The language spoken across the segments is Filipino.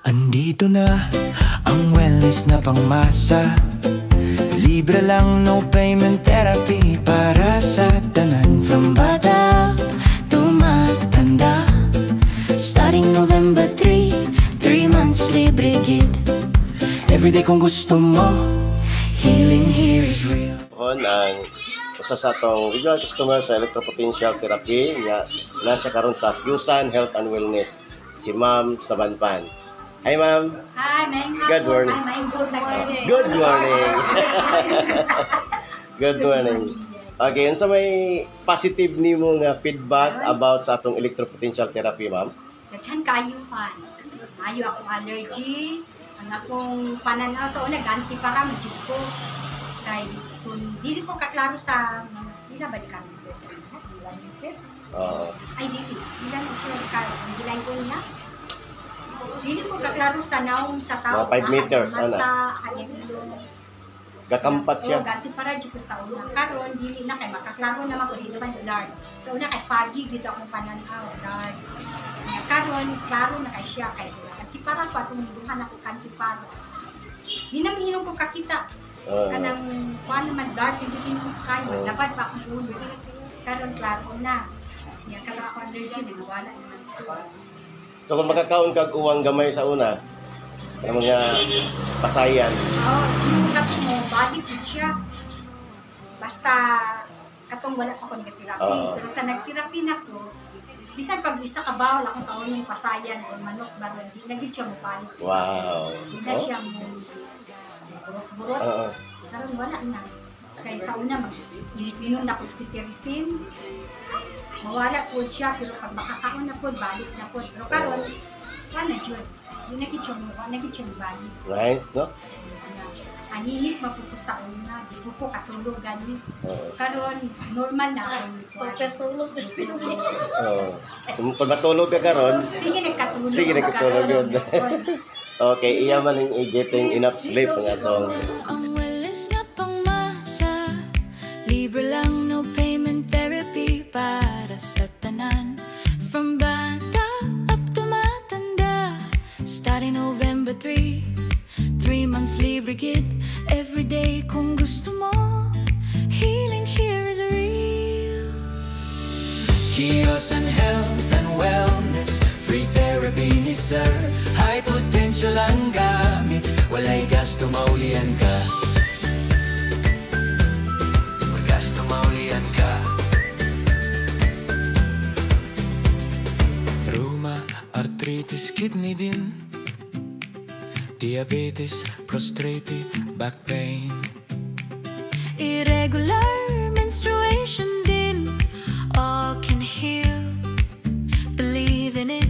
Andito na ang wellness na pangmasa. Libre lang, no payment therapy para sa tanan. From bata to matanda. Starting November 3, 3 months libre gid. Everyday kung gusto mo, healing here is real. Ang usa sa atong regular customer sa electropotential therapy nga nasa karon sa Fusan Health and Wellness, si Ma'am Sabanpan. Hi, Ma'am. Hi, Ma'am. Good morning. Good morning. Good morning. Okay, unsa may positive nimo nga feedback about sa atong electropotential therapy, Ma'am? Daghan kayo fan. Mayo akong allergy, ang akong pananaw sa una ganti para majud ko. Kay kung dili ko kaklaro sa ila ba di kami first time ha? Ay dili. Ilan sure ka ang gilay ko niya. Dili ko kaklaro sa naong sa tao. 5 meters ana. Gakampat siya. Ganti para jud ko sa una. Karon dili na kay makaklaro naman ko dili man large. So una kay foggy dito akong pananaw large. Karon klaro na kay siya kay ganti para ko atong duhan ako kanti para. Di na mihinom ko kakita. Kanang kuan naman dark hindi ko kayo dapat pa akong ulo. Karon klaro na. Niya kala ako allergy na wala naman. So kung makakaon kag uwang gamay sa una, ang mga pasayan. Sinukat mo, balik din siya. Basta, katong wala pa ako nag-therapy. Pero sa nag-therapy na ko, bisan pag isa ka bawal akong taon yung pasayan o manok, baron, hindi na siya mo balik. Wow. Hindi na siya mo burot-burot. Karon wala na. Kaya sa una, mag-inom na ko si Tericin. Mawala po siya, pero pag makakaon na po, balik na po. Pero karon, wala dyan. Hindi na kitsa mo, wala kitsa mo balik. Nice, no? Aninit mapupusta una, di po katulog gani. Karon normal na so katulog. Kung matulog ka karon, sige nagkatulog yun. Okay, iya man yung getting enough sleep ng atong. Ang wellness na pangmasa, libre lang, no payment therapy para sa tanan. From bata up to matanda, starting November 3, 3 months libre gid. Every day kung gusto mo, healing here is real. Kios and health and wellness, free therapy ni sir. High potential ang gamit, walay gasto maulian ka. Gasto maulian ka. Rheuma, arthritis, kidney din, diabetes, prostate, back pain, irregular menstruation din, all can heal. Believe in it.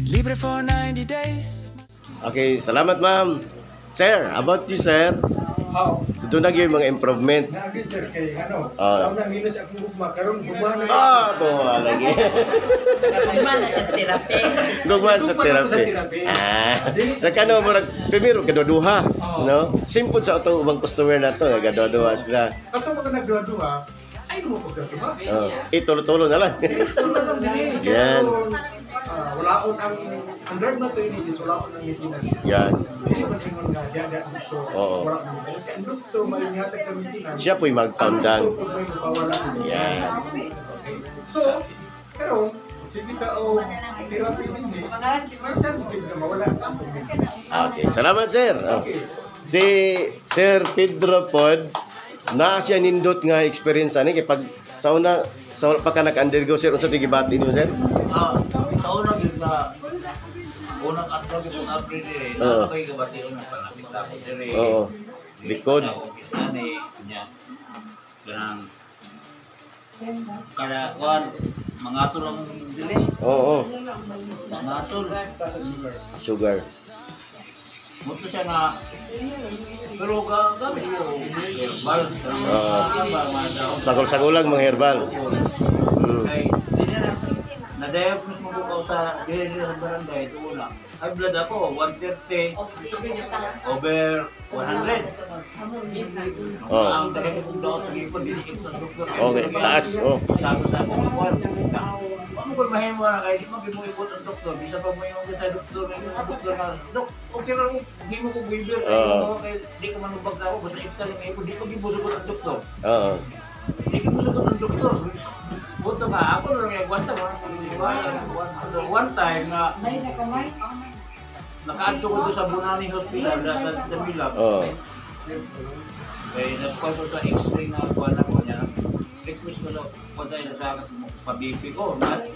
Libre for 90 days. Okay, salamat ma'am. Sir, about you sir. So, doon yung mga improvement. Nagin sir kay ano. Sa una minus akong gugma karon gugma na. Tuwa lagi. Gugma na sa therapy. Gugma sa therapy. Sa kano mo primero gaduha, no? Simple sa ato ubang customer na to, gaduha sila. Ato mga nagduha, ay mo ko ba? Itulo-tulo na lang. Tulo lang din. Yan. Walaon ang drug na to ini is walaon ang maintenance. Yan. Hindi man tingon nga diada so wala ang maintenance kay doktor malingatag sa maintenance. Siya po'y mag-countdown. Yan. So, pero sige ka o therapy din may chance din na mawala ang tampo. Okay, salamat sir. Si Sir Pedro Pod na siya nindot nga experience ani kay pag sa una sa pagka nag-undergo sir unsa tigibati nimo sir? Sa una gyud na unang atro gyud ang April eh. Nakay gabati unang panakita ko dire. Oo. Likod. Ani nya. Ganang kada kuan mga ato lang dili. Oo. Mga ato Sugar. Muto siya na pero gamit yung herbal. Sagol-sagulang mga herbal. na-diagnose mo ko sa barangay, ito una. High blood ako, 130 over 100. Ang tagay ko daw sa likod, dinikip sa doktor. Okay, taas. Oh. Sabi sa mga kwan. Ano ko mahin mo na kayo, di mo bimuyipot ang doktor. Bisa pa mo yung sa doktor na Dok, okay lang, hindi mo ko bibir. Di ka manubag na ako, basta iftar yung ipon, di ko bibusugot ang doktor. Di ko bibusugot ang doktor. Buto ka, ako lang yung one time na nakaadto ko doon sa Bunani Hospital, sa Damilag. Kaya nagkuhan ko sa x-ray na kuhan ako niya. Request ko lang, kuhan tayo sa akin, pa-BP ko.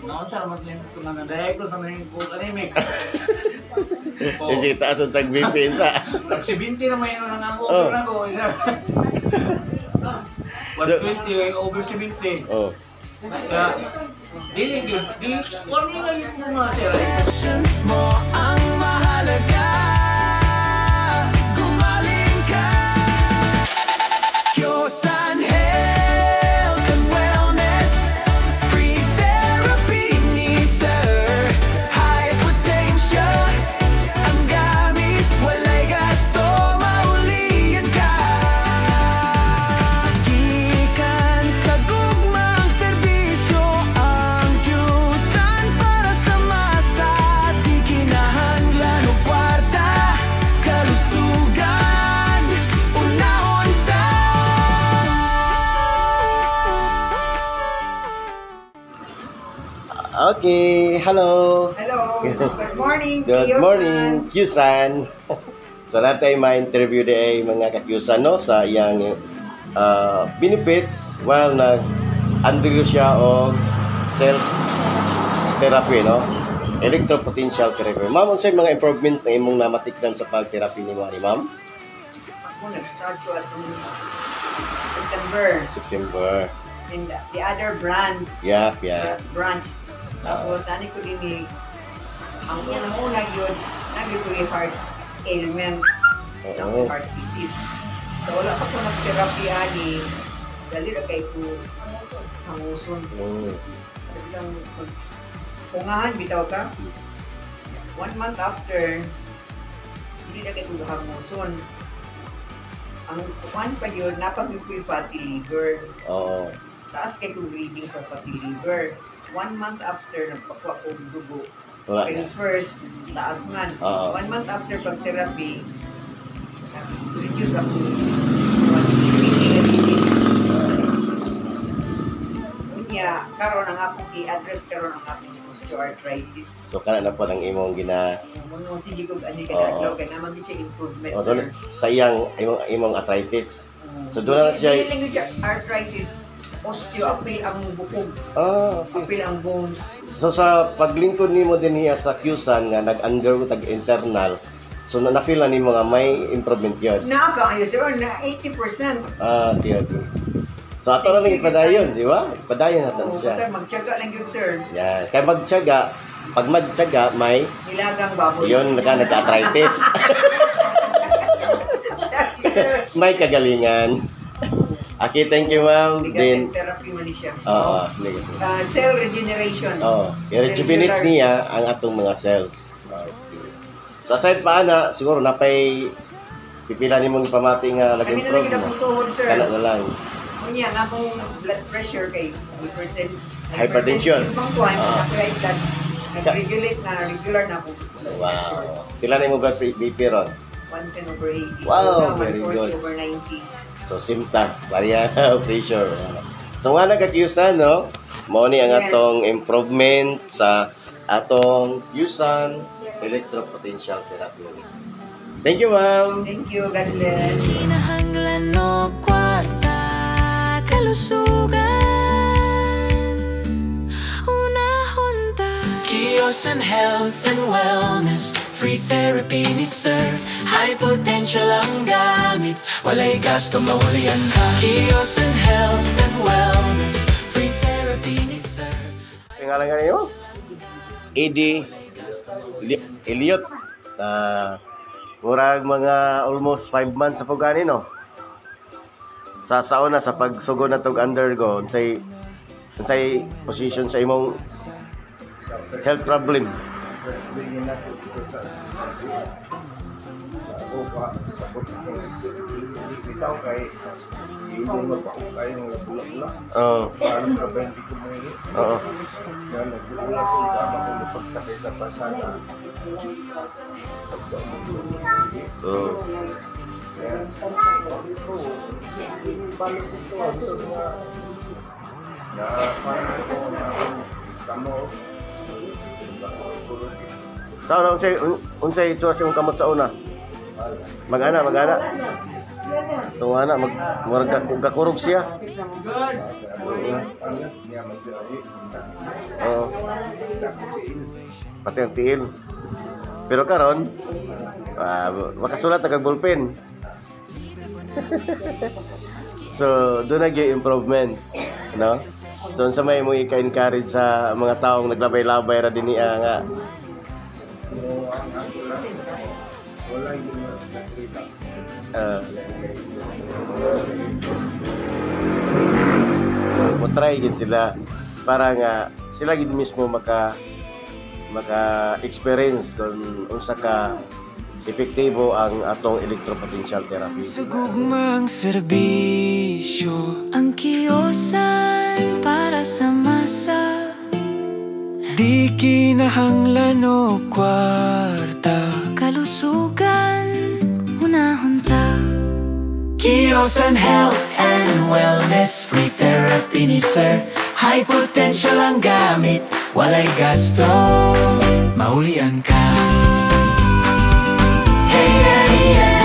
Naon siya naman ito na na-diagnose naman yung cold anemic. Kasi taas ang tag-BP sa. Nag-70 naman yun ang over na ko. 120 over 70. Kaya, dili yun. Kung nga yung mga sir. Passions mo ang mahalaga. Gumaling ka. Kyosan Health and Wellness. Free therapy ni Sir. High potential ang gamit. Walay gasto, maulian ka. Gikan sa gugmang serbisyo ang Kyosan para sa masa. Di kinahanglan o kwarta. Kalusugan, unahon ta. Okay, hello. Hello, good morning. Good morning, Kyusan. So natin ma-interview di mga ka-Kyusan no sa iyang benefits while nag-undergo siya o cells therapy no. Electropotential therapy. Ma'am, unsay mga improvement na imong namatikdan sa pag-therapy nimo ani ma'am? Ako nag-start ko at September September. in the other brand, Yeah. branch. Tapos, tani ko din ang unang-una yun, naging ko yung heart ailment, Oo. heart disease. So, wala pa ko nag-therapy ani, dali na kay ko hanguson. Sabi lang, pungahan, bitaw ka. 1 month after, hindi na kay ko hanguson. Ang one pa yun, napagod ko yung fatty liver. Oo. Taas kay ko reading sa fatty liver. 1 month after, nagpakwa ko ng dugo. Wala Kaya na. first, taas man. Oo. 1 month after pag-therapy, reduce ako. Unya, karon ang akong i-address karon ang akong osteoarthritis. So kana na po ang imong gina Munong hindi ko ani ka Oo. adlaw kay naman di siya improvement. o doon sa iyang imong arthritis. So, doon na siya- Hindi lang siya arthritis. Osteo, apil ang bukog. Okay. Apil ang bones. So sa paglingkod nimo din niya sa Kyusan nga nag-undergo tag internal, so na-feel na nimo nga may improvement yun. Nakakaayo sir na 80%. Okay. So ato na lang ipadayon, di ba? Ipadayon natin Oo, siya. sir, magtiyaga lang yun sir. Yan. Kaya magtiyaga, pag magtiyaga, may Nilagang baboy. yun nagka-arthritis. That's sir. May kagalingan. Okay, thank you ma'am. Then, Therapy man siya. oo, sige. Cell regeneration. I-rejuvenate Cellular. niya ang atong mga cells. Okay. So aside pa ana, siguro napay pipila nimong pamati nga Kami na lang nag-improve kita mo. tuhod sir. Kana na lang. Kunya, nga akong blood pressure kay Hypertension. Ibang kuhan, Ah. high blood. Nag-regulate na, regular na po. Wow. Pila nimo ba BP ron? 110 over 80. Wow, Now, very 140 good. over 90. So simta, variant pressure. So nga nag-Kyusan no, mao ni ang Yes. atong improvement sa atong Kyusan electropotential therapy. Thank you ma'am. Thank you, God bless. Kinahanglan no kwarta. Kalusugan, unahon ta. Kyosan Health and Wellness. Free therapy ni Sir. High potential ang gamit. Walay gasto, maulian ka. Kyosan Health and Wellness. Free therapy ni Sir. Ngalan nga niyo? Eddie Elliot. Murag mga almost 5 months sa pugani no. Sa sauna sa pagsugod na tog undergo unsay position sa imong health problem. Bigyan natin ito sa ako pa, tapos ikaw kay hindi mo pa kayo ng labula-bula. Oo. Parang ka ba hindi ko may Oo. yan, nagbubulat ko tama ko napagtakay sa pasada. Oo. Kaya, ito, balik ito, na parang ito, na kamo, Sa una, unsay itswas yung kamot sa una? Mag-ana. Itong ana, magkakurog siya. Oo. Pati ang tiil. Pero karon, makasulat na kag ballpen. So, doon nag-i improvement, no? So, sa may mo ika-encourage sa mga taong naglabay-labay ra diniya nga. wala yung nakita. Try gid sila para nga sila gid mismo maka experience kung unsa ka epektibo ang atong electropotential therapy. Sa gugmang serbisyo, ang kiyosan para sa masa. Di kinahanglan o kwarta, kalusugan unahon ta. Kiyosan Health and Wellness, free therapy ni Sir. High potential ang gamit, walay gasto, maulian ka. Hey, yeah, yeah.